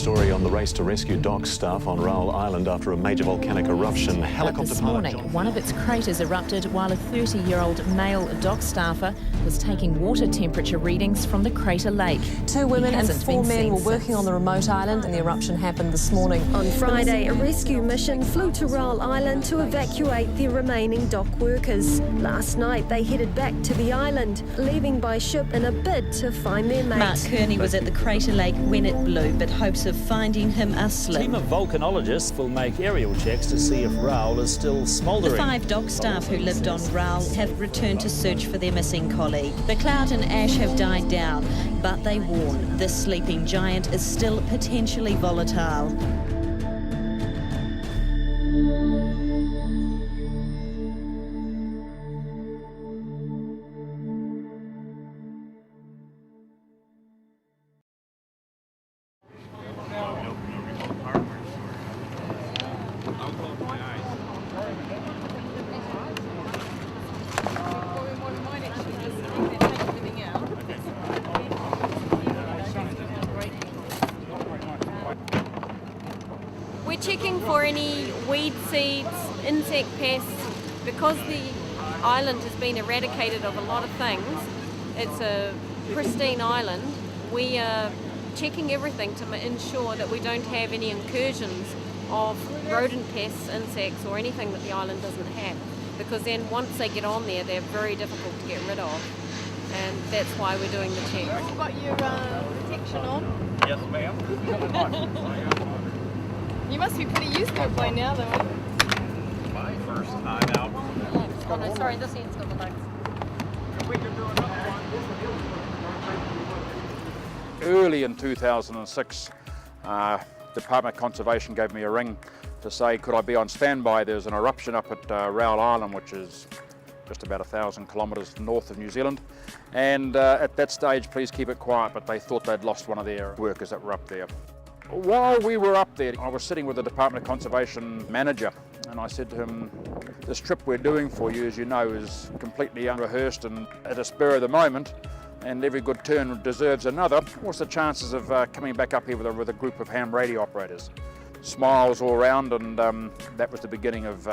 story on the race to rescue dock staff on Raoul Island after a major volcanic eruption. Helicopter This morning, one of its craters erupted while a 30-year-old male dock staffer was taking water temperature readings from the crater lake. 2 women and 4 men were working on the remote island, and the eruption happened this morning. On Friday, a rescue mission flew to Raoul Island to evacuate the remaining dock workers. Last night, they headed back to the island, leaving by ship in a bid to find their mate. Mark Kearney was at the crater lake when it blew, but hopes of finding him are A slim. team of volcanologists will make aerial checks to see if Raoul is still smouldering. The 5 dock staff who lived on Raoul have returned to search for their missing colleague. The cloud and ash have died down, but they warn this sleeping giant is still potentially volatile. We're checking for any weed seeds, insect pests. Because the island has been eradicated of a lot of things, it's a pristine island, we are checking everything to ensure that we don't have any incursions of rodent pests, insects or anything that the island doesn't have. Because then once they get on there, they're very difficult to get rid of. And that's why we're doing the check. You've got your protection on? Yes, ma'am. You must be pretty used to it by now, though. My first time out. Oh no, sorry, this end's got the bugs. Early in 2006, Department of Conservation gave me a ring to say could I be on standby. There's an eruption up at Raoul Island, which is just about 1,000 kilometres north of New Zealand, and at that stage please keep it quiet, but they thought they'd lost one of their workers that were up there. While we were up there, I was sitting with the Department of Conservation manager, and I said to him, this trip we're doing for you, as you know, is completely unrehearsed and at a spur of the moment, and every good turn deserves another. What's the chances of coming back up here with a group of ham radio operators? Smiles all around, and that was the beginning of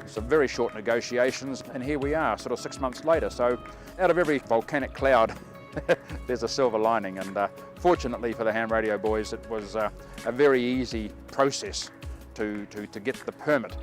some very short negotiations, and here we are, sort of 6 months later. So out of every volcanic cloud, there's a silver lining, and fortunately for the ham radio boys, it was a very easy process to get the permit.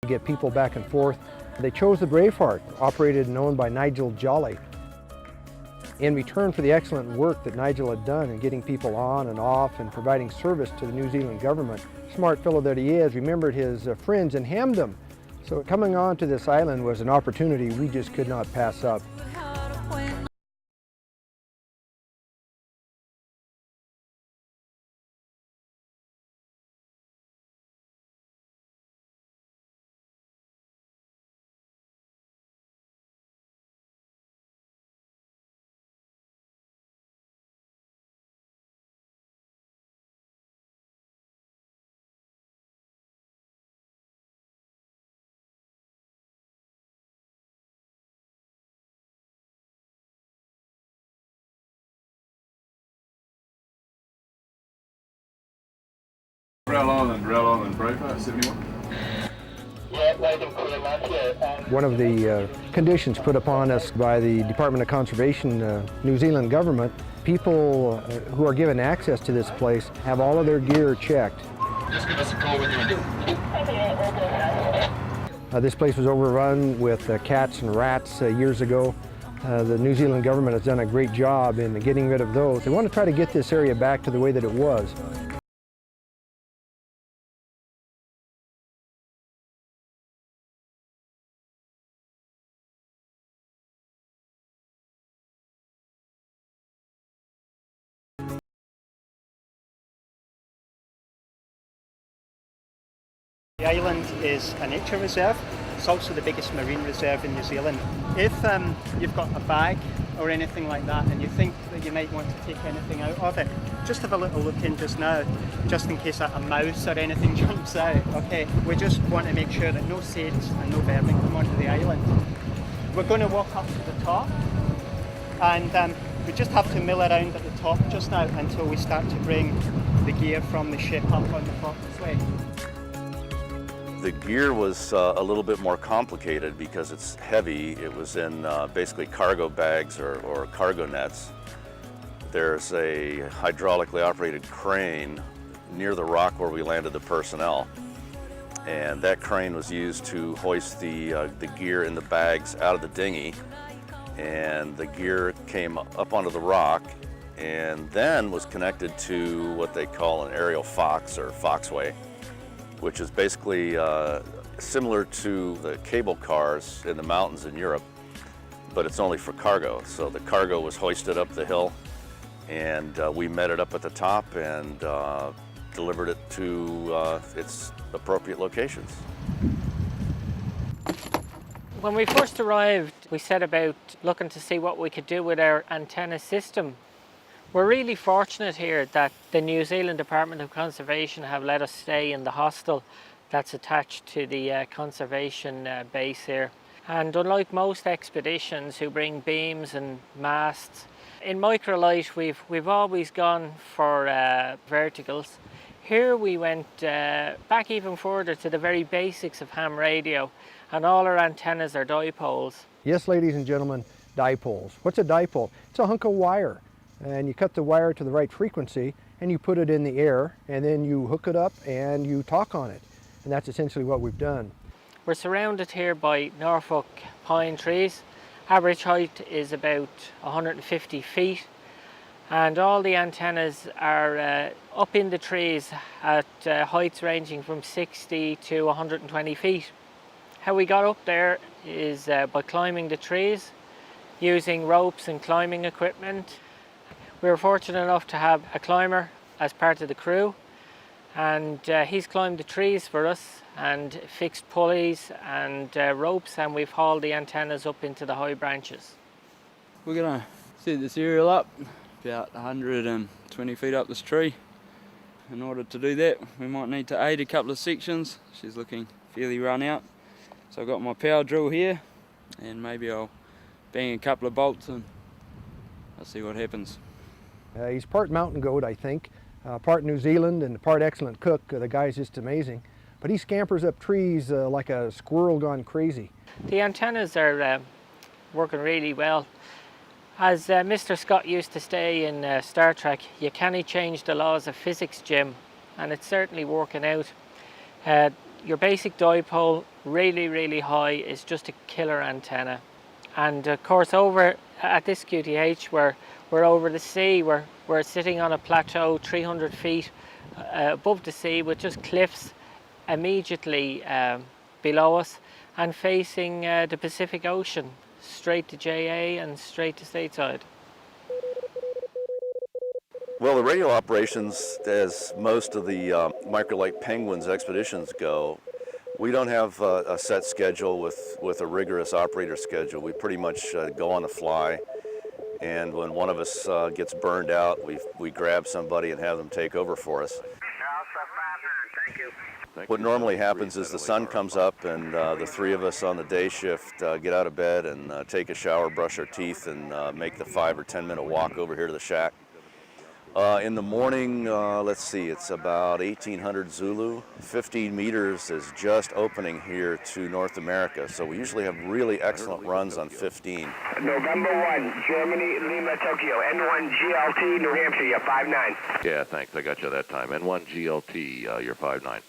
Get people back and forth. They chose the Braveheart, operated and owned by Nigel Jolly. In return for the excellent work that Nigel had done in getting people on and off and providing service to the New Zealand government, smart fellow that he is, remembered his friends and hammed them. So coming on to this island was an opportunity we just could not pass up. Raoul Island, Braveheart, 71. One of the conditions put upon us by the Department of Conservation, New Zealand government, people who are given access to this place have all of their gear checked. Just give us a call when you're in. This place was overrun with cats and rats years ago. The New Zealand government has done a great job in getting rid of those. They want to try to get this area back to the way that it was. The island is a nature reserve. It's also the biggest marine reserve in New Zealand. If you've got a bag or anything like that and you think that you might want to take anything out of it, just have a little look in just now, just in case a mouse or anything jumps out. Okay, we just want to make sure that no sage and no vermin come onto the island. We're going to walk up to the top, and we just have to mill around at the top just now until we start to bring the gear from the ship up on the top this way. The gear was a little bit more complicated because it's heavy. It was in basically cargo bags or cargo nets. There's a hydraulically operated crane near the rock where we landed the personnel. And that crane was used to hoist the gear in the bags out of the dinghy. And the gear came up onto the rock and then was connected to what they call an aerial fox or foxway, which is basically similar to the cable cars in the mountains in Europe, but it's only for cargo. So the cargo was hoisted up the hill, and we met it up at the top and delivered it to its appropriate locations. When we first arrived, we set about looking to see what we could do with our antenna system. We're really fortunate here that the New Zealand Department of Conservation have let us stay in the hostel that's attached to the conservation base here. And unlike most expeditions who bring beams and masts, in microlight we've always gone for verticals. Here we went back even further to the very basics of ham radio, and all our antennas are dipoles. Yes, ladies and gentlemen, dipoles. What's a dipole? It's a hunk of wire. And you cut the wire to the right frequency and you put it in the air, and then you hook it up and you talk on it. And that's essentially what we've done. We're surrounded here by Norfolk pine trees. Average height is about 150 feet. And all the antennas are up in the trees at heights ranging from 60 to 120 feet. How we got up there is by climbing the trees, using ropes and climbing equipment. We were fortunate enough to have a climber as part of the crew, and he's climbed the trees for us and fixed pulleys and ropes, and we've hauled the antennas up into the high branches. We're going to set this aerial up about 120 feet up this tree. In order to do that, we might need to aid a couple of sections. She's looking fairly run out. So I've got my power drill here, and maybe I'll bang a couple of bolts and I'll see what happens. He's part mountain goat, I think, part New Zealand and part excellent cook. The guy's just amazing. But he scampers up trees like a squirrel gone crazy. The antennas are working really well. As Mr. Scott used to say in Star Trek, you can't change the laws of physics, Jim, and it's certainly working out. Your basic dipole, really high, is just a killer antenna. And of course over at this QTH, we're over the sea. We're sitting on a plateau 300 feet above the sea with just cliffs immediately below us and facing the Pacific Ocean, straight to JA and straight to stateside. Well, the radio operations, as most of the microlight penguins expeditions go, we don't have a set schedule with a rigorous operator schedule. We pretty much go on the fly, and when one of us gets burned out, we grab somebody and have them take over for us. What normally happens is the sun comes up and the three of us on the day shift get out of bed and take a shower, brush our teeth, and make the 5 or 10 minute walk over here to the shack. In the morning, let's see, it's about 1800 Zulu. 15 meters is just opening here to North America, so we usually have really excellent runs on 15. November 1, Germany, Lima, Tokyo, N1 GLT, New Hampshire, you're 5'9". Yeah, thanks, I got you that time. N1 GLT, you're 5'9". Thanks.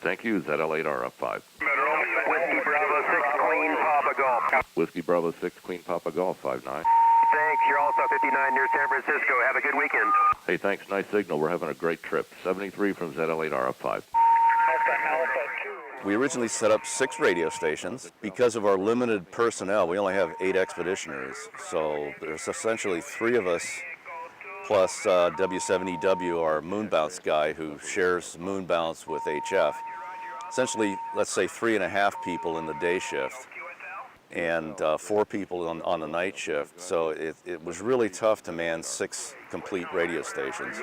Thank you, ZL8R up 5. Whiskey Bravo 6, Queen Papa Golf. Whiskey Bravo 6, Queen Papa Golf, 5'9". Thanks, you're also 59 near San Francisco. Have a good weekend. Hey, thanks, nice signal. We're having a great trip. 73 from ZL8R up 5. We originally set up 6 radio stations. Because of our limited personnel, we only have 8 expeditionaries. So there's essentially 3 of us plus W7EW, our moon bounce guy, who shares moon bounce with HF. essentially, let's say 3.5 people in the day shift and 4 people on the night shift. So it was really tough to man 6 complete radio stations.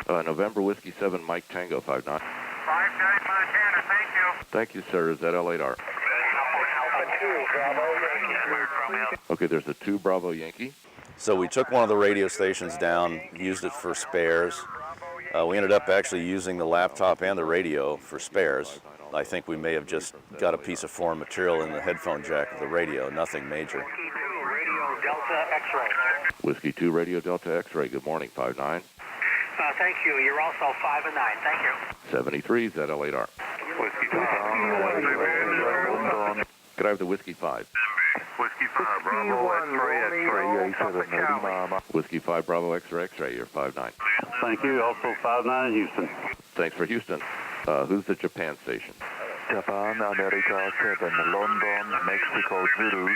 November Whiskey 7, Mike Tango 59. 59 Montana, thank you. Thank you, sir. ZL8R. Okay, there's a 2 Bravo Yankee. So we took one of the radio stations down, used it for spares. We ended up actually using the laptop and the radio for spares. I think we may have just got a piece of foreign material in the headphone jack of the radio, nothing major. Whiskey 2 Radio Delta X-Ray, good morning, 59. Thank you. You're also 5 and 9. Thank you. 73 ZL8R. Whiskey 5. Could I have the Whiskey 5? Whiskey 5, Bravo, X-ray. Whiskey 5 Bravo X-ray X-ray, you're 59. Thank you. Also 59 in Houston. Thanks for Houston. Who's the Japan station? Japan, America 7, London, Mexico, Zulu.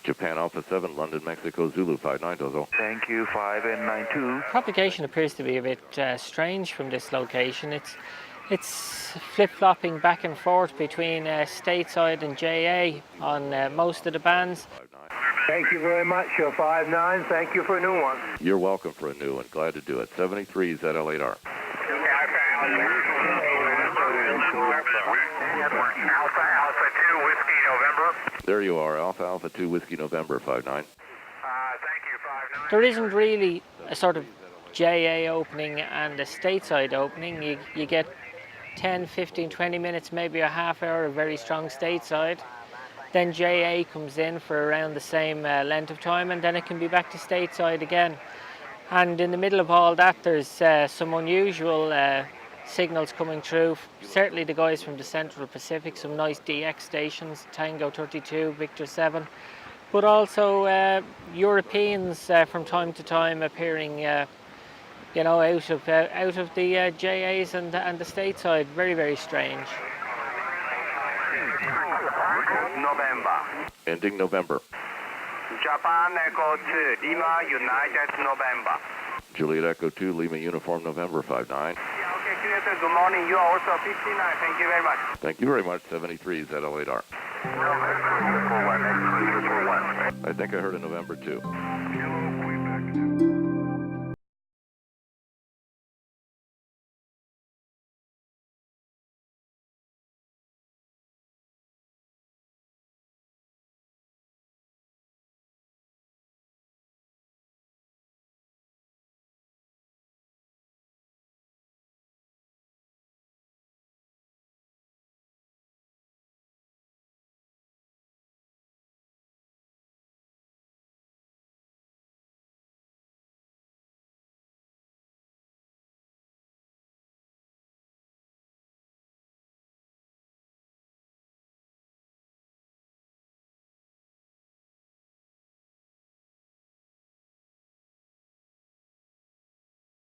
Japan Alpha 7, London, Mexico, Zulu 59, Dozo. Thank you, 5 and 92. Propagation appears to be a bit strange from this location. It's flip-flopping back and forth between stateside and JA on most of the bands. Thank you very much. You're 5-9. Thank you for a new one. You're welcome for a new one. Glad to do it. 73 ZL8R. Alpha 2, Whiskey November. There you are, Alpha 2 Whiskey November 59. Thank you, 5-9. There isn't really a sort of JA opening and a stateside opening. You get 10, 15, 20 minutes, maybe a half hour of very strong stateside. Then JA comes in for around the same length of time, and then it can be back to stateside again. And in the middle of all that, there's some unusual signals coming through. Certainly the guys from the Central Pacific, some nice DX stations, Tango 32, Victor 7. But also Europeans from time to time appearing, you know, out of the JAs and the stateside. Very, very strange. November. Ending November. Japan Echo 2, Lima United November. Juliet Echo 2, Lima Uniform November 59. Good morning. You are also 59. Thank you very much. Thank you very much. 73 ZL8R. I think I heard a November 2.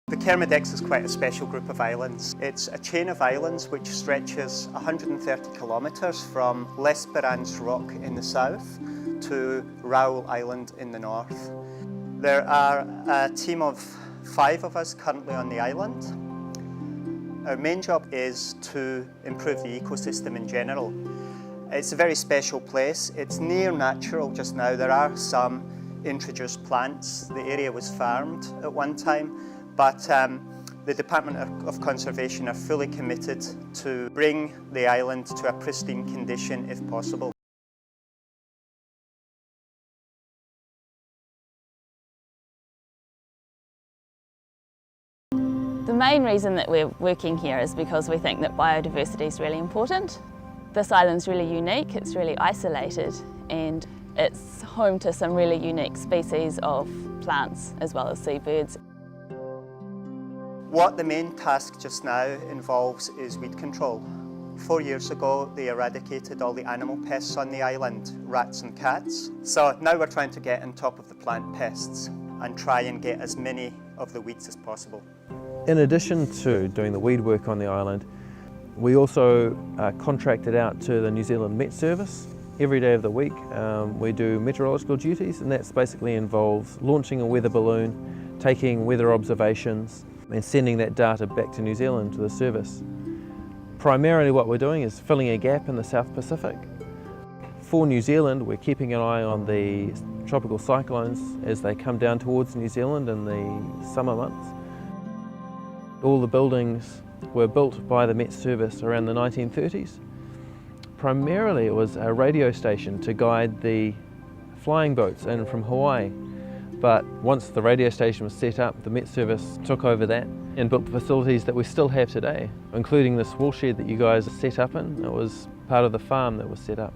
The Kermadec is quite a special group of islands. It's a chain of islands which stretches 130 kilometres from L'Espérance Rock in the south to Raoul Island in the north. There are a team of 5 of us currently on the island. Our main job is to improve the ecosystem in general. It's a very special place. It's near natural just now. There are some introduced plants. The area was farmed at one time. But the Department of Conservation are fully committed to bring the island to a pristine condition if possible. The main reason that we're working here is because we think that biodiversity is really important. This island's really unique, it's really isolated, and it's home to some really unique species of plants as well as seabirds. What the main task just now involves is weed control. 4 years ago, they eradicated all the animal pests on the island, rats and cats. So now we're trying to get on top of the plant pests and try and get as many of the weeds as possible. In addition to doing the weed work on the island, we also contracted out to the New Zealand Met Service. Every day of the week we do meteorological duties, and that basically involves launching a weather balloon, taking weather observations and sending that data back to New Zealand to the service. Primarily what we're doing is filling a gap in the South Pacific. For New Zealand, we're keeping an eye on the tropical cyclones as they come down towards New Zealand in the summer months. All the buildings were built by the Met Service around the 1930s. Primarily it was a radio station to guide the flying boats in from Hawaii. But once the radio station was set up, the Met Service took over that and built the facilities that we still have today, including this wool shed that you guys are set up in. It was part of the farm that was set up.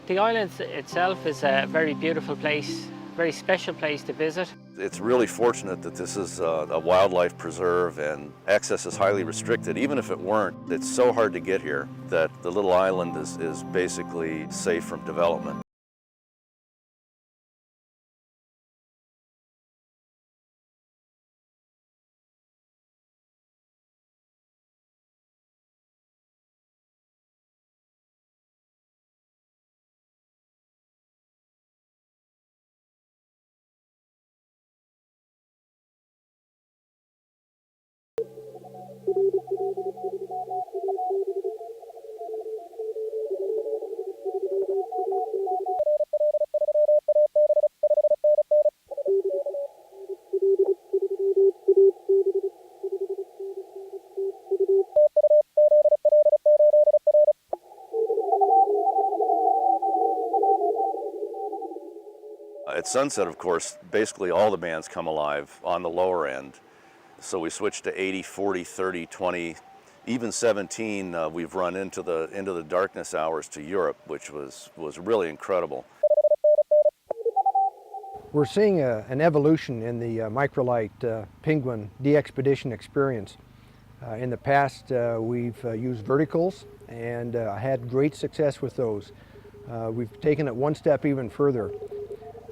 The island itself is a very beautiful place, very special place to visit. It's really fortunate that this is a wildlife preserve and access is highly restricted. Even if it weren't, it's so hard to get here that the little island is basically safe from development. At sunset, of course, basically all the bands come alive on the lower end. So we switched to 80, 40, 30, 20, even 17. We've run into the darkness hours to Europe, which was really incredible. We're seeing an evolution in the microlight penguin DXpedition experience. In the past, we've used verticals and had great success with those. We've taken it one step even further.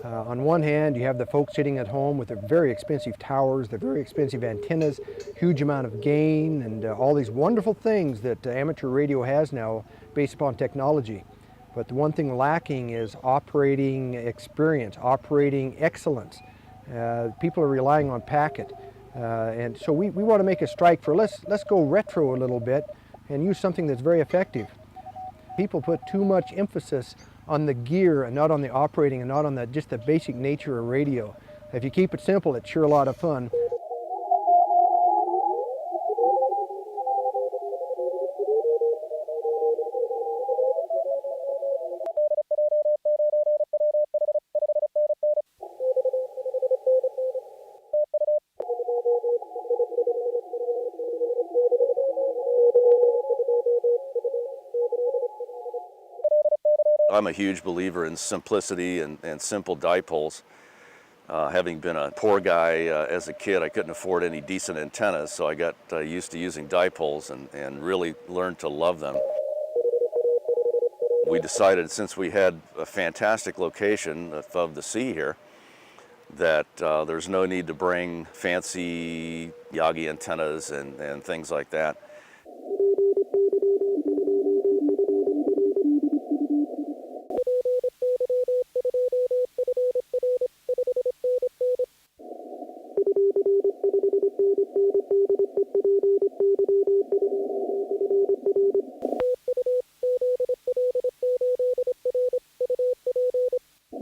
On one hand, you have the folks sitting at home with their very expensive towers, their very expensive antennas, huge amount of gain, and all these wonderful things that amateur radio has now based upon technology. But the one thing lacking is operating experience, operating excellence. People are relying on packet. And so we want to make a strike for let's go retro a little bit and use something that's very effective. People put too much emphasis on the gear and not on the operating and not on just the basic nature of radio. If you keep it simple, it's sure a lot of fun. I'm a huge believer in simplicity and simple dipoles. Having been a poor guy as a kid, I couldn't afford any decent antennas, so I got used to using dipoles and really learned to love them. We decided, since we had a fantastic location above the sea here, that there's no need to bring fancy Yagi antennas and things like that.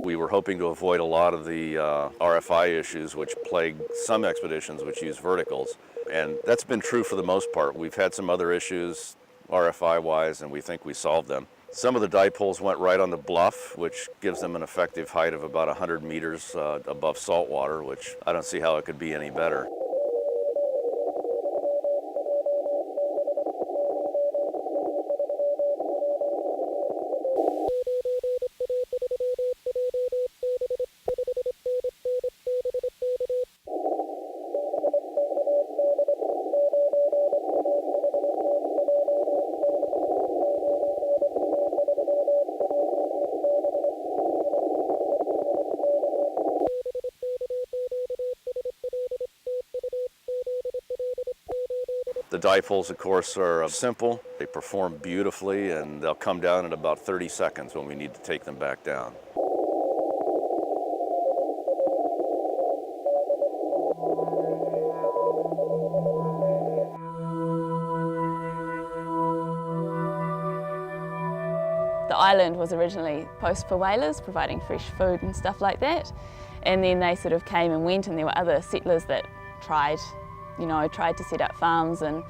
We were hoping to avoid a lot of the RFI issues which plague some expeditions which use verticals, and that's been true for the most part. We've had some other issues RFI-wise, and we think we solved them. Some of the dipoles went right on the bluff, which gives them an effective height of about 100 meters above saltwater, which I don't see how it could be any better. The dipoles, of course, are simple. They perform beautifully, and they'll come down in about 30 seconds when we need to take them back down. island was originally post for whalers, providing fresh food and stuff like that. And then they sort of came and went, and there were other settlers that tried to set up farms, and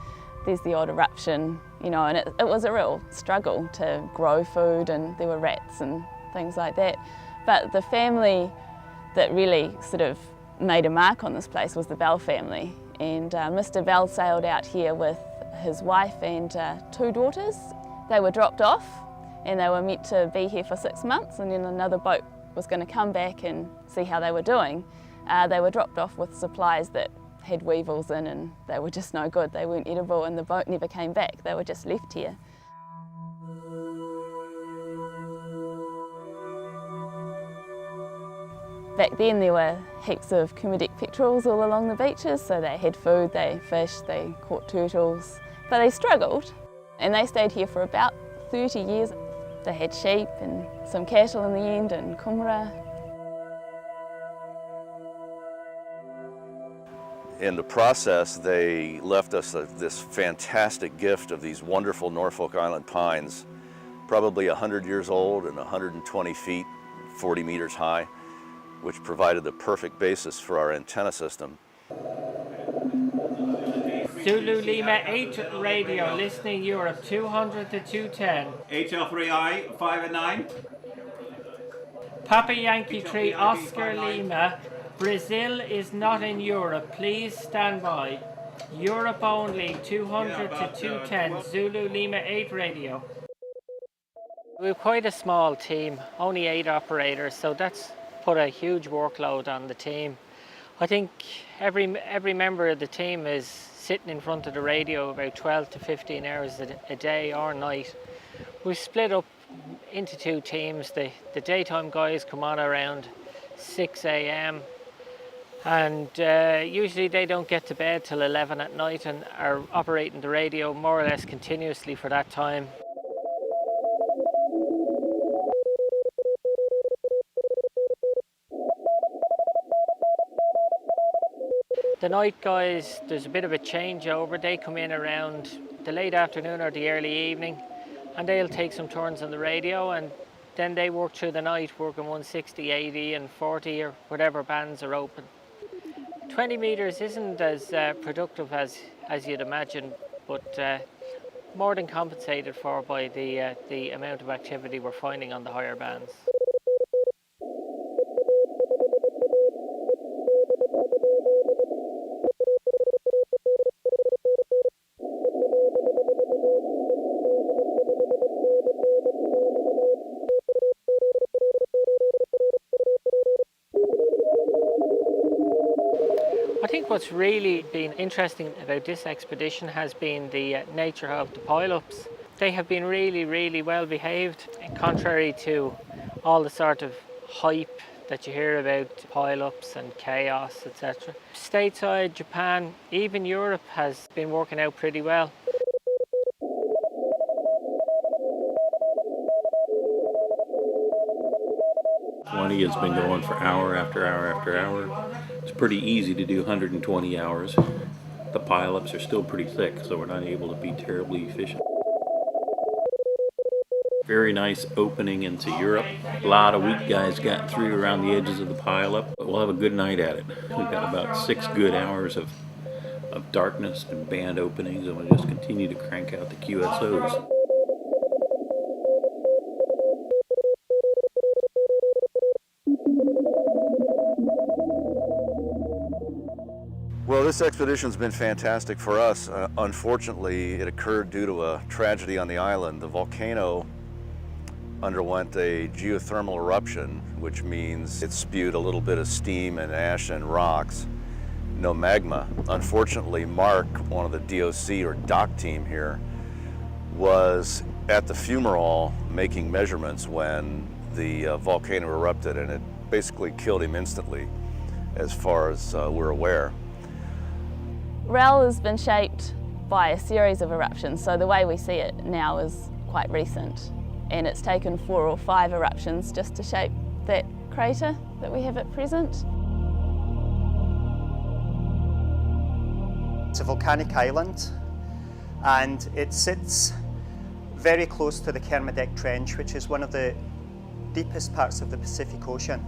there's the odd eruption, and it was a real struggle to grow food, and there were rats and things like that. But the family that really sort of made a mark on this place was the Bell family. And Mr. Bell sailed out here with his wife and 2 daughters. They were dropped off and they were meant to be here for 6 months, and then another boat was going to come back and see how they were doing. They were dropped off with supplies that had weevils in, and they were just no good. They weren't edible, and the boat never came back. They were just left here. Back then there were heaps of Kermadec petrels all along the beaches, so they had food, they fished, they caught turtles, but they struggled, and they stayed here for about 30 years. They had sheep and some cattle in the end, and kumara. In the process, they left us this fantastic gift of these wonderful Norfolk Island pines, probably 100 years old and 120 feet, 40 meters high, which provided the perfect basis for our antenna system. Zulu Lima 8 radio, listening Europe 200 to 210. HL3I 5 and 9. Papa Yankee 3 Oscar Lima, Brazil is not in Europe, please stand by. Europe only 200 to 210, Zulu Lima 8 radio. We're quite a small team, only 8 operators, so that's put a huge workload on the team. I think every member of the team is sitting in front of the radio about 12 to 15 hours a day or night. We've split up into 2 teams. The daytime guys come on around 6 a.m. and usually they don't get to bed till 11 at night and are operating the radio more or less continuously for that time. The night guys, there's a bit of a changeover. They come in around the late afternoon or the early evening, and they'll take some turns on the radio, and then they work through the night, working 160, 80 and 40 or whatever bands are open. 20 metres isn't as productive as you'd imagine, but more than compensated for by the amount of activity we're finding on the higher bands. I think what's really been interesting about this expedition has been the nature of the pile-ups. They have been really, really well behaved, contrary to all the sort of hype that you hear about pile-ups and chaos, etc. Stateside, Japan, even Europe has been working out pretty well. Has been going for hour after hour after hour. It's pretty easy to do 120 hours. The pile-ups are still pretty thick, so we're not able to be terribly efficient. Very nice opening into Europe. A lot of weak guys got through around the edges of the pile-up, but we'll have a good night at it. We've got about 6 good hours of darkness and band openings, and we'll just continue to crank out the QSOs. Well, this expedition's been fantastic for us. Unfortunately, it occurred due to a tragedy on the island. The volcano underwent a geothermal eruption, which means it spewed a little bit of steam and ash and rocks, no magma. Unfortunately, Mark, one of the DOC or dock team here, was at the fumarole making measurements when the volcano erupted, and it basically killed him instantly, as far as we're aware. RAL has been shaped by a series of eruptions, so the way we see it now is quite recent, and it's taken 4 or 5 eruptions just to shape that crater that we have at present. It's a volcanic island, and it sits very close to the Kermadec Trench, which is one of the deepest parts of the Pacific Ocean.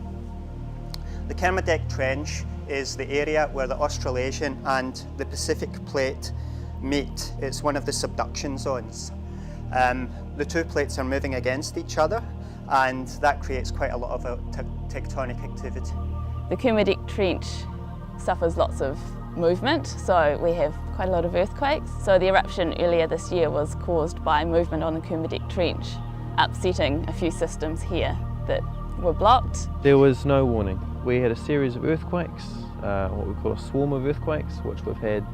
The Kermadec Trench is the area where the Australasian and the Pacific Plate meet. It's one of the subduction zones. The two plates are moving against each other, and that creates quite a lot of tectonic activity. The Kermadec Trench suffers lots of movement, so we have quite a lot of earthquakes. So the eruption earlier this year was caused by movement on the Kermadec Trench, upsetting a few systems here that were blocked. There was no warning. We had a series of earthquakes, what we call a swarm of earthquakes, which we've had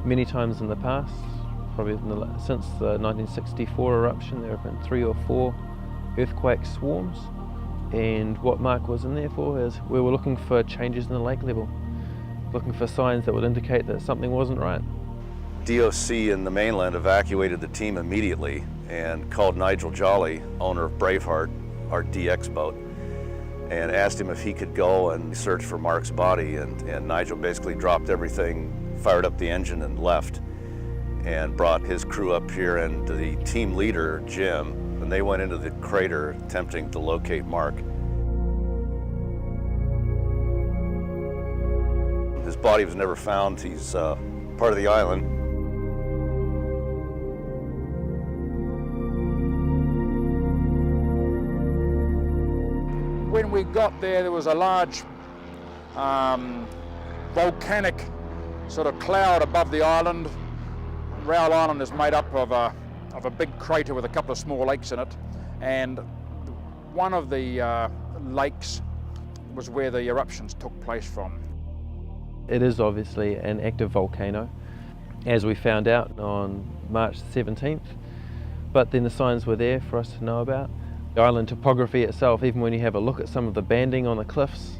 many times in the past. Probably since the 1964 eruption, there have been 3 or 4 earthquake swarms. And what Mark was in there for is we were looking for changes in the lake level, looking for signs that would indicate that something wasn't right. DOC in the mainland evacuated the team immediately and called Nigel Jolly, owner of Braveheart, our DX boat, and asked him if he could go and search for Mark's body. And Nigel basically dropped everything, fired up the engine and left, and brought his crew up here and the team leader, Jim, and they went into the crater attempting to locate Mark. His body was never found. He's part of the island. When we got there, there was a large volcanic sort of cloud above the island. Rowell Island is made up of a big crater with a couple of small lakes in it, and one of the lakes was where the eruptions took place from. It is obviously an active volcano, as we found out on March 17th, but then the signs were there for us to know about. The island topography itself, even when you have a look at some of the banding on the cliffs,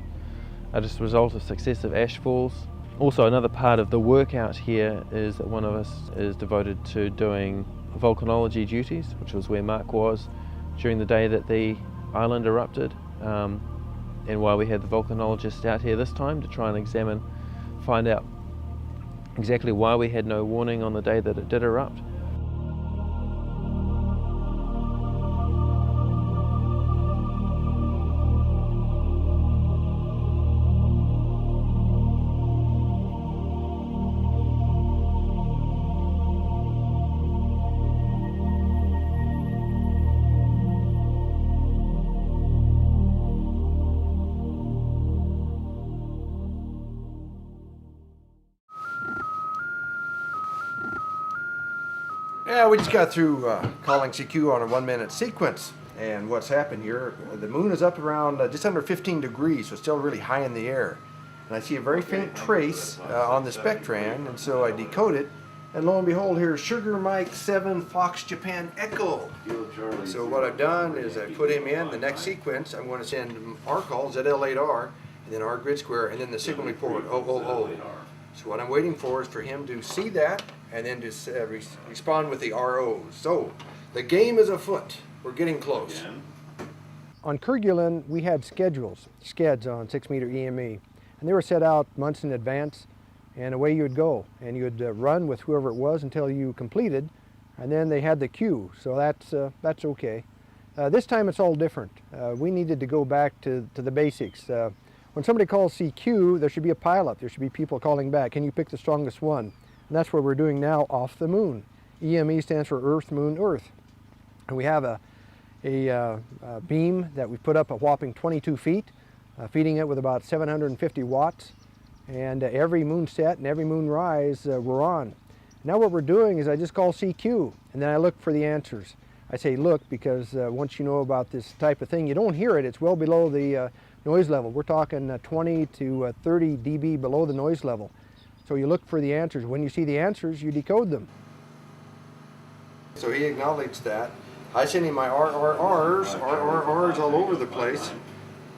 are just a result of successive ash falls. Also, another part of the work out here is that one of us is devoted to doing volcanology duties, which was where Mark was during the day that the island erupted, and why we had the volcanologist out here this time to try and find out exactly why we had no warning on the day that it did erupt. Yeah, we just got through calling CQ on a 1-minute sequence, and what's happened here, the moon is up around just under 15 degrees, so it's still really high in the air. And I see a very faint trace on the spectran, and so I decode it, and lo and behold, here's Sugar Mike 7 Fox Japan Echo. So what I've done is I put him in the next sequence. I'm going to send our call, ZL8R, and then our grid square, and then the signal report, 000. So what I'm waiting for is for him to see that, and then to respond with the ROs. So the game is afoot. We're getting close. On Kerguelen, we had skeds on 6-meter EME, and they were set out months in advance, and away you would go, and you would run with whoever it was until you completed, and then they had the queue, so that's okay. This time it's all different. We needed to go back to the basics. When somebody calls CQ, there should be a pileup. There should be people calling back. Can you pick the strongest one? And that's what we're doing now off the moon. EME stands for Earth, Moon, Earth. And we have a beam that we put up a whopping 22 feet, feeding it with about 750 watts. And every moon set and every moon rise we're on. Now what we're doing is I just call CQ, and then I look for the answers. I say look because once you know about this type of thing, you don't hear it. It's well below the noise level. We're talking 20 to 30 dB below the noise level. So you look for the answers. When you see the answers, you decode them. So he acknowledged that. I sent him my RRRs all over the place,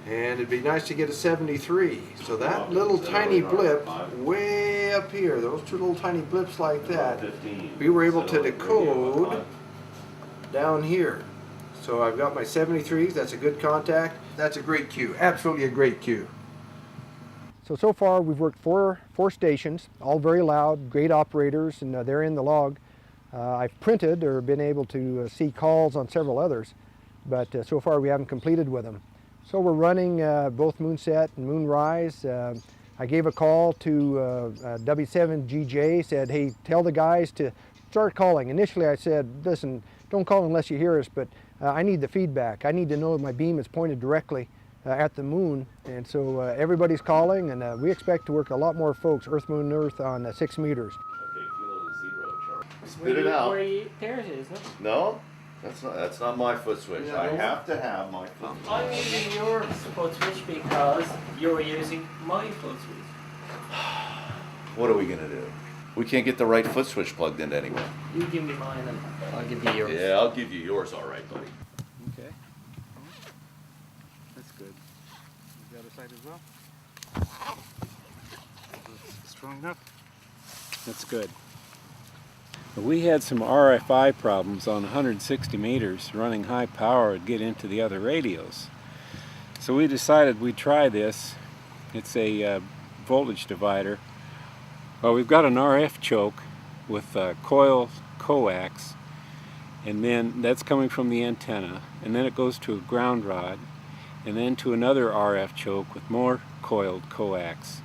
and it'd be nice to get a 73. So that little tiny blip way up here, those two little tiny blips like that, we were able to decode down here. So I've got my 73s, that's a good contact. That's a great cue, absolutely a great cue. So far we've worked four stations, all very loud, great operators, and they're in the log. I've printed or been able to see calls on several others, but so far we haven't completed with them. So we're running both Moonset and Moonrise. I gave a call to W7GJ, said, hey, tell the guys to start calling. Initially I said, listen, don't call unless you hear us, but I need the feedback. I need to know my beam is pointed directly at the moon. And so everybody's calling, and we expect to work a lot more folks, Earth, Moon, Earth on 6 meters. Spit it out. There it is, No, that's not my foot switch. I have to have my foot switch. I'm using your foot switch because you're using my foot switch. What are we gonna do? We can't get the right foot switch plugged into anywhere. You give me mine and I'll give you yours. Yeah, I'll give you yours, all right, buddy. Okay. That's good. The other side as well. Strong enough. That's good. We had some RFI problems on 160 meters running high power to get into the other radios. So we decided we'd try this. It's a voltage divider. Well, we've got an RF choke with coil coax, and then that's coming from the antenna, and then it goes to a ground rod, and then to another RF choke with more coiled coax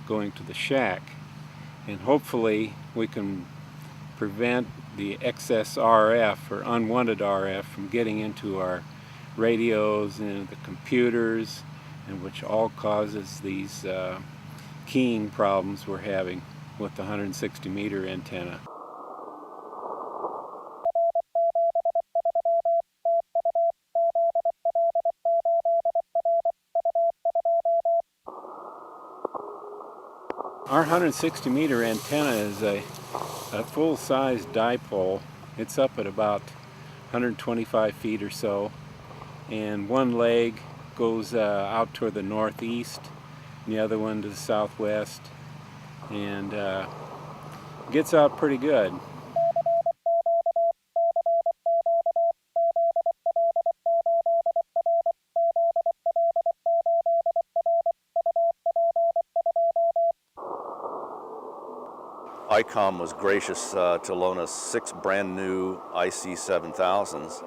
going to the shack. And hopefully we can prevent the excess RF or unwanted RF from getting into our radios and the computers, and which all causes these keying problems we're having with the 160 meter antenna. Our 160 meter antenna is a full-size dipole. It's up at about 125 feet or so, and one leg goes out toward the northeast and the other one to the southwest, and gets out pretty good. ICOM was gracious to loan us 6 brand new IC7000s.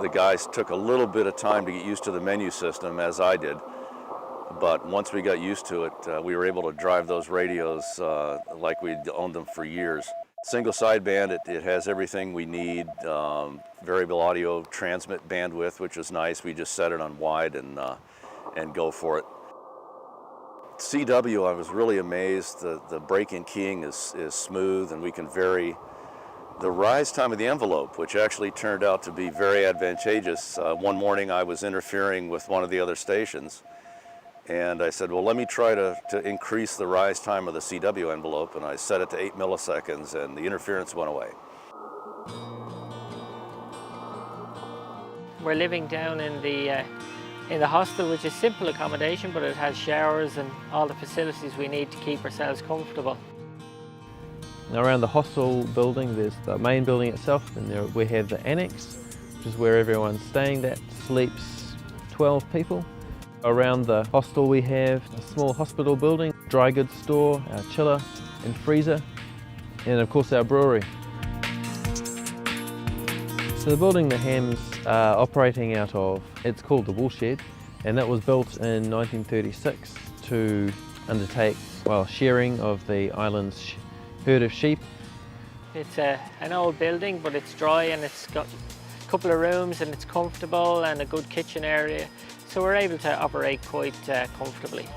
The guys took a little bit of time to get used to the menu system, as I did, but once we got used to it, we were able to drive those radios like we'd owned them for years. Single sideband, it has everything we need, variable audio transmit bandwidth, which is nice. We just set it on wide and go for it. CW, I was really amazed. The break-in keying is smooth, and we can vary the rise time of the envelope, which actually turned out to be very advantageous. One morning I was interfering with one of the other stations, and I said, well, let me try to increase the rise time of the CW envelope, and I set it to 8 milliseconds, and the interference went away. We're living down in the hostel, which is simple accommodation, but it has showers and all the facilities we need to keep ourselves comfortable. Now around the hostel building, there's the main building itself, and there we have the annex, which is where everyone's staying. That sleeps 12 people. Around the hostel we have a small hospital building, dry goods store, our chiller and freezer, and of course our brewery. So the building the hams are operating out of, it's called the Woolshed, and that was built in 1936 to undertake, well, shearing of the island's herd of sheep. It's an old building, but it's dry and it's got a couple of rooms and it's comfortable and a good kitchen area, so we're able to operate quite comfortably.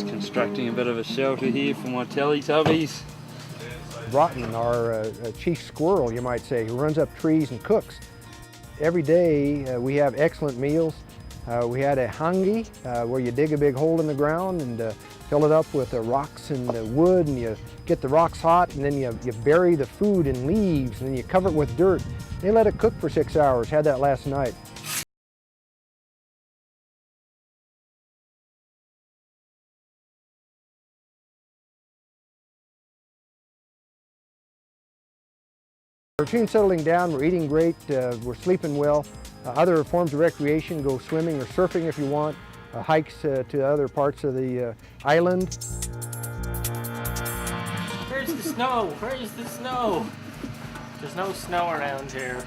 Constructing a bit of a shelter here for my Teletubbies. Broughton, our chief squirrel, you might say, who runs up trees and cooks. Every day we have excellent meals. We had a hangi, where you dig a big hole in the ground and fill it up with rocks and wood, and you get the rocks hot, and then you bury the food in leaves, and then you cover it with dirt. They let it cook for 6 hours. Had that last night. Our routine's settling down, we're eating great, we're sleeping well. Other forms of recreation, go swimming or surfing if you want, hikes to other parts of the island. Where's the snow? Where's the snow? There's no snow around here.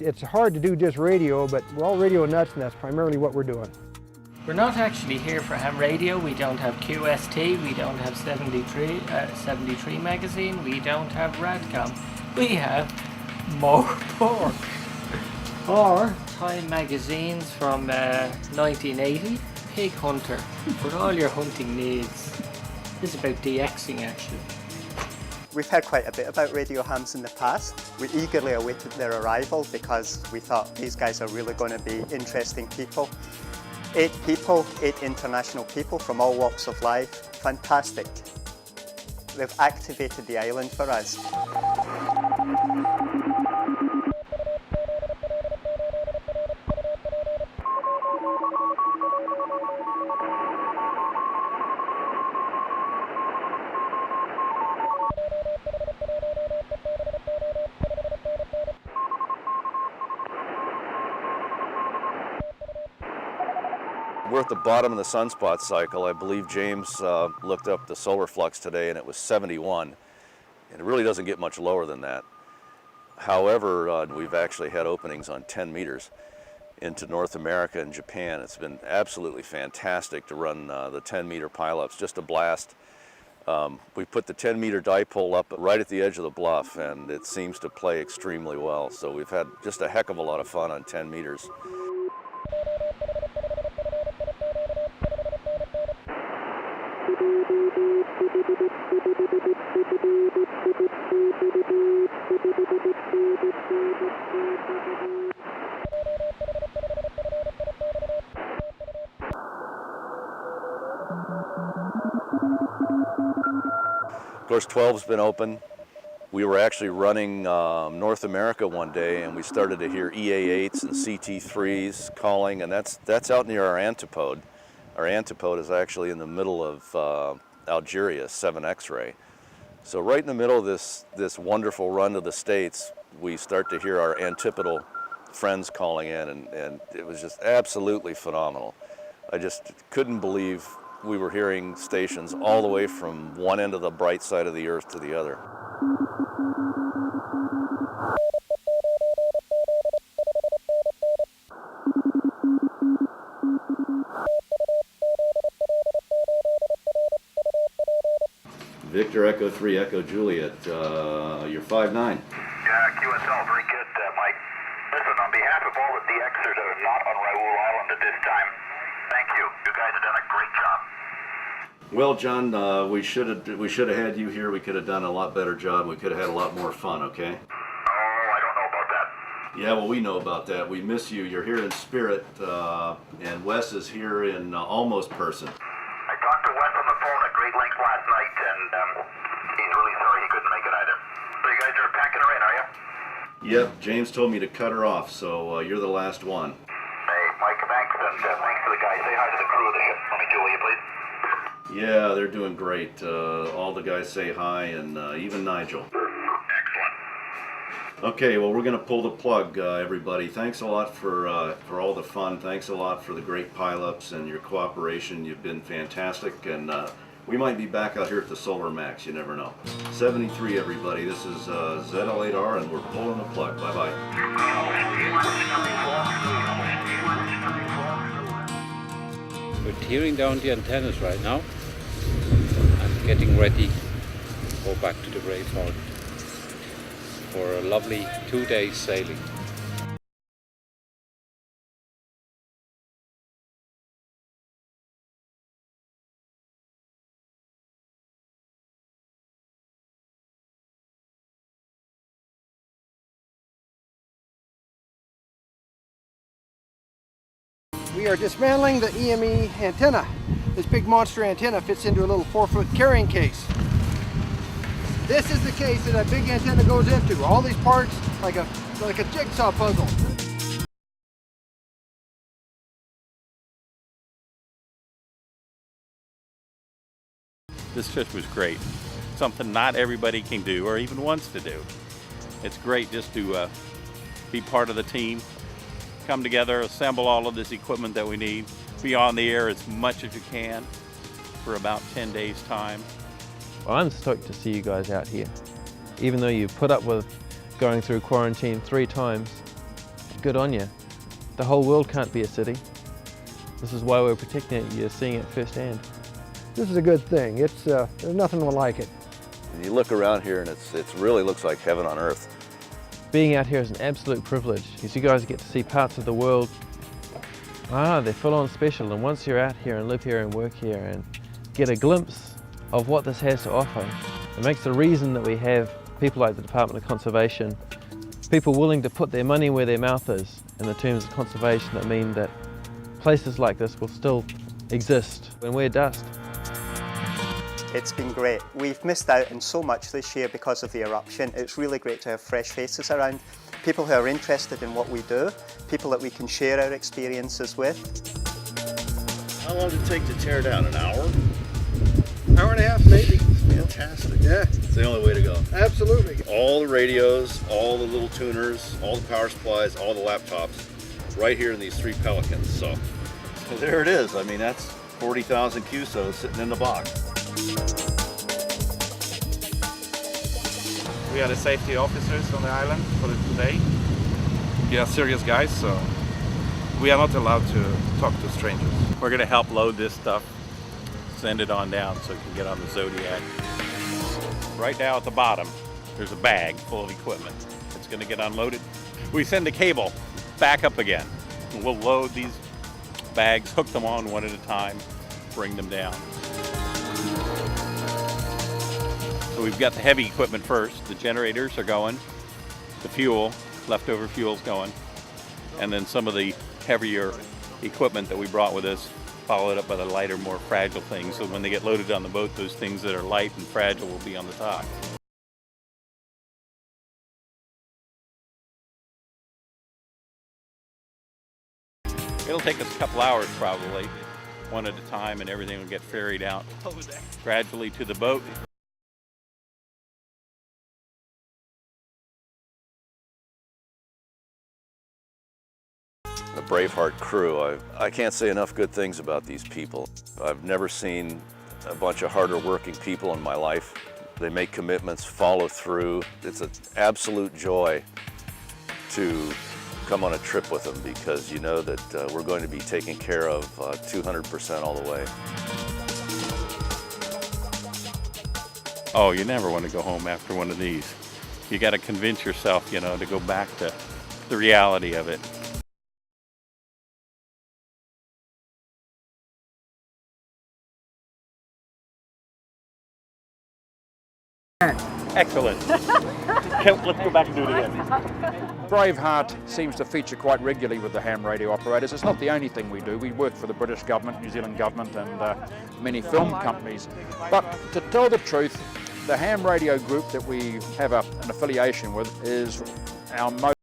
It's hard to do just radio, but we're all radio nuts, and that's primarily what we're doing. We're not actually here for ham radio. We don't have QST, we don't have 73 magazine, we don't have Radcom. We have more pork. Or Time magazines from 1980, Pig Hunter, for all your hunting needs. This is about DXing actually. We've heard quite a bit about radio hams in the past. We eagerly awaited their arrival because we thought these guys are really going to be interesting people. 8 people, 8 international people from all walks of life. Fantastic. They've activated the island for us. We're at the bottom of the sunspot cycle. I believe James looked up the solar flux today and it was 71. And it really doesn't get much lower than that. However, we've actually had openings on 10 meters into North America and Japan. It's been absolutely fantastic to run the 10-meter pileups, just a blast. We put the 10-meter dipole up right at the edge of the bluff, and it seems to play extremely well. So we've had just a heck of a lot of fun on 10 meters. Of course, 12's been open. We were actually running North America one day, and we started to hear EA8s and CT3s calling, and that's out near our antipode. Our antipode is actually in the middle of Algeria, 7 X-ray. So right in the middle of this wonderful run to the States, we start to hear our antipodal friends calling in, and it was just absolutely phenomenal. I just couldn't believe we were hearing stations all the way from one end of the bright side of the earth to the other. Victor Echo 3 Echo Juliet, you're 5'9". Yeah, QSL, very good, Mike. Listen, on behalf of all the DXers that are not on Raoul Island at this time, thank you. You guys have done a great job. Well, John, we should have had you here. We could have done a lot better job. We could have had a lot more fun, okay? Oh, I don't know about that. Yeah, well, we know about that. We miss you. You're here in spirit, and Wes is here in almost person. I talked to Wes on the phone at great length last night, and he's really sorry he couldn't make it either. So you guys are packing her in, are you? Yep, James told me to cut her off, so you're the last one. Hey, Mike, thanks, and thanks to the guys. Say hi to the crew of the ship. Let me Julia, please. Yeah, they're doing great. All the guys say hi, and even Nigel. Excellent. Okay, well, we're going to pull the plug, everybody. Thanks a lot for all the fun. Thanks a lot for the great pileups and your cooperation. You've been fantastic, and we might be back out here at the Solar Max. You never know. 73, everybody. This is ZL8R, and we're pulling the plug. Bye-bye. We're tearing down the antennas right now and getting ready to go back to the Braveheart for a lovely 2 days sailing. We are dismantling the EME antenna. This big monster antenna fits into a little 4-foot carrying case. This is the case that a big antenna goes into. All these parts like a jigsaw puzzle. This trip was great. Something not everybody can do or even wants to do. It's great just to be part of the team come together, assemble all of this equipment that we need, be on the air as much as you can for about 10 days' time. I'm stoked to see you guys out here. Even though you put up with going through quarantine 3 times, good on you. The whole world can't be a city. This is why we're protecting it. You're seeing it firsthand. This is a good thing. There's nothing like it. And you look around here and it really looks like heaven on earth. Being out here is an absolute privilege, because you guys get to see parts of the world. They're full on special, and once you're out here and live here and work here and get a glimpse of what this has to offer, it makes the reason that we have people like the Department of Conservation, people willing to put their money where their mouth is in the terms of conservation, that mean that places like this will still exist when we're dust. It's been great. We've missed out on so much this year because of the eruption. It's really great to have fresh faces around, people who are interested in what we do, people that we can share our experiences with. How long did it take to tear down? An hour? Hour and a half, maybe. Fantastic. Yeah. It's the only way to go. Absolutely. All the radios, all the little tuners, all the power supplies, all the laptops, right here in these 3 Pelicans. So there it is. I mean, that's 40,000 QSOs sitting in the box. We are the safety officers on the island for today. We are serious guys, so we are not allowed to talk to strangers. We're going to help load this stuff, send it on down so it can get on the Zodiac. Right now at the bottom, there's a bag full of equipment. It's going to get unloaded. We send the cable back up again. We'll load these bags, hook them on one at a time, bring them down. So we've got the heavy equipment first. The generators are going, the fuel, leftover fuel's going, and then some of the heavier equipment that we brought with us, followed up by the lighter, more fragile things. So when they get loaded on the boat, those things that are light and fragile will be on the top. It'll take us a couple hours probably, one at a time, and everything will get ferried out gradually to the boat. The Braveheart crew, I can't say enough good things about these people. I've never seen a bunch of harder working people in my life. They make commitments, follow through. It's an absolute joy to come on a trip with them, because you know that we're going to be taken care of 200% all the way. Oh, you never want to go home after one of these. You got to convince yourself, you know, to go back to the reality of it. Excellent. Let's go back and do it again. Braveheart seems to feature quite regularly with the ham radio operators. It's not the only thing we do. We work for the British government, New Zealand government, and many film companies. But to tell the truth, the ham radio group that we have an affiliation with is our most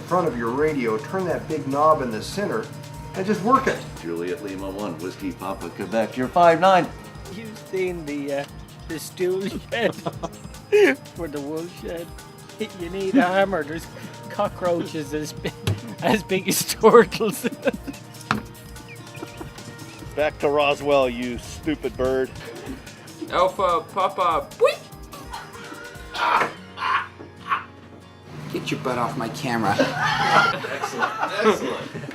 front of your radio, turn that big knob in the center, and just work it. Juliet Lima 1, Whiskey Papa Quebec, you're 5'9". You've seen the stool shed for the wool shed. You need a hammer. There's cockroaches as big as turtles. Back to Roswell, you stupid bird. Alpha Papa. Boing. Get your butt off my camera. Excellent, excellent.